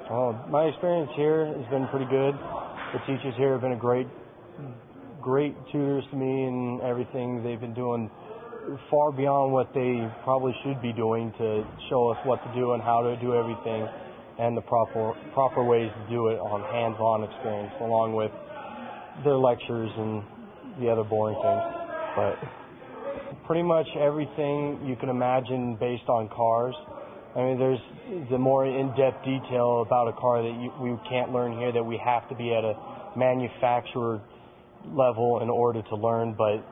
My experience here has been pretty good. The teachers here have been great tutors to me and everything. They've been doing far beyond what they probably should be doing to show us what to do and how to do everything and the proper ways to do it on hands-on experience, along with their lectures and the other boring things. But pretty much everything you can imagine based on cars. I mean, there's the more in-depth detail about a car that we can't learn here, that we have to be at a manufacturer level in order to learn, but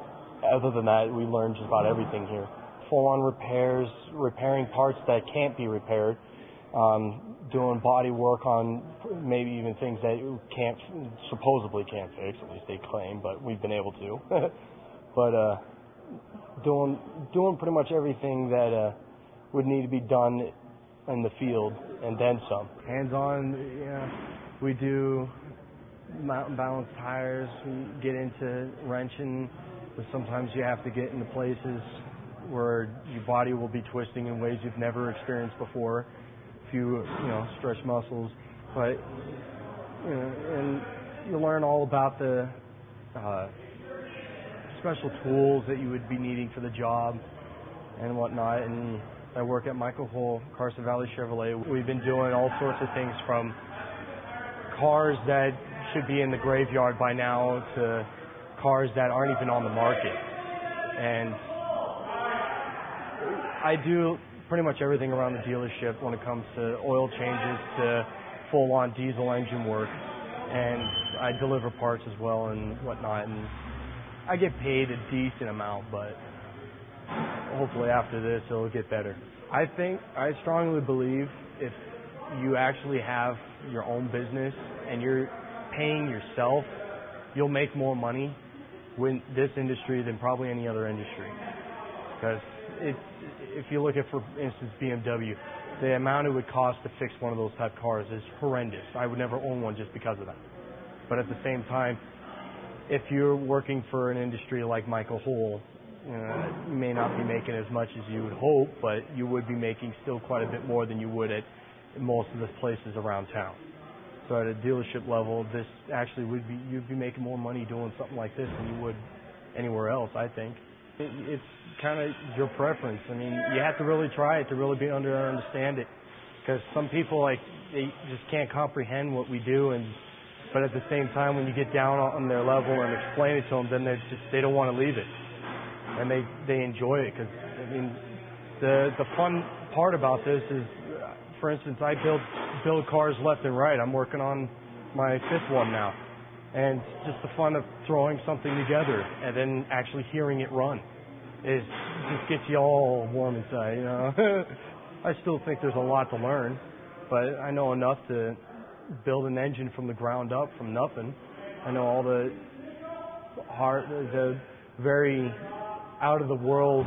other than that, we learn just about everything here. Full-on repairs, repairing parts that can't be repaired, doing body work on maybe even things that supposedly can't fix, at least they claim, but we've been able to. But doing pretty much everything that would need to be done in the field, and then some. Hands-on, yeah, we do mountain balance tires, we get into wrenching, but sometimes you have to get into places where your body will be twisting in ways you've never experienced before. If you stretch muscles, but and you learn all about the special tools that you would be needing for the job and whatnot. And I work at Michael Hull, Carson Valley Chevrolet. We've been doing all sorts of things, from cars that should be in the graveyard by now to cars that aren't even on the market. And I do pretty much everything around the dealership when it comes to oil changes to full-on diesel engine work. And I deliver parts as well and whatnot. And I get paid a decent amount, but hopefully after this it'll get better. I strongly believe if you actually have your own business and you're paying yourself, you'll make more money with this industry than probably any other industry. Because if you look at, for instance, BMW, the amount it would cost to fix one of those type cars is horrendous. I would never own one just because of that. But at the same time, if you're working for an industry like Michael Hull, you may not be making as much as you would hope, but you would be making still quite a bit more than you would at most of the places around town. So at a dealership level, this actually you'd be making more money doing something like this than you would anywhere else, I think. It's kind of your preference. I mean, you have to really try it to really understand it, because some people, they just can't comprehend what we do, but at the same time, when you get down on their level and explain it to them, then they don't want to leave it, and they enjoy it. Because I mean, the fun part about this is, for instance, I build cars left and right. I'm working on my 5th one now, and just the fun of throwing something together and then actually hearing it run just gets you all warm inside. I still think there's a lot to learn, but I know enough to build an engine from the ground up, from nothing. I know all the very out of the world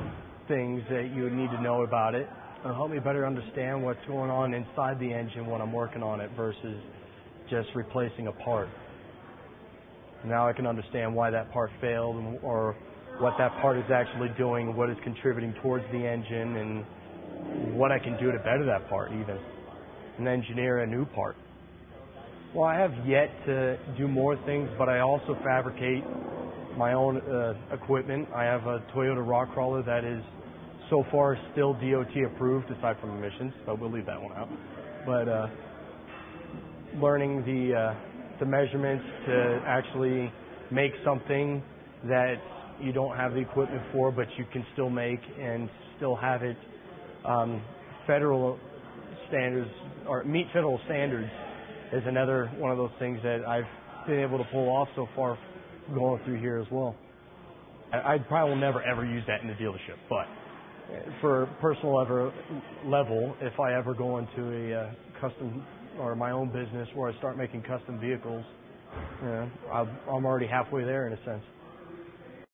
things that you would need to know about it. It'll help me better understand what's going on inside the engine when I'm working on it versus just replacing a part. Now I can understand why that part failed, or what that part is actually doing, what is contributing towards the engine, and what I can do to better that part even, and engineer a new part. Well, I have yet to do more things, but I also fabricate my own equipment. I have a Toyota rock crawler that is so far still DOT approved, aside from emissions, but we'll leave that one out. But learning the measurements to actually make something that you don't have the equipment for, but you can still make and still have it federal standards, or meet federal standards, is another one of those things that I've been able to pull off so far going through here as well. I probably will never ever use that in the dealership, but for personal level, if I ever go into a custom or my own business where I start making custom vehicles, I'm already halfway there in a sense.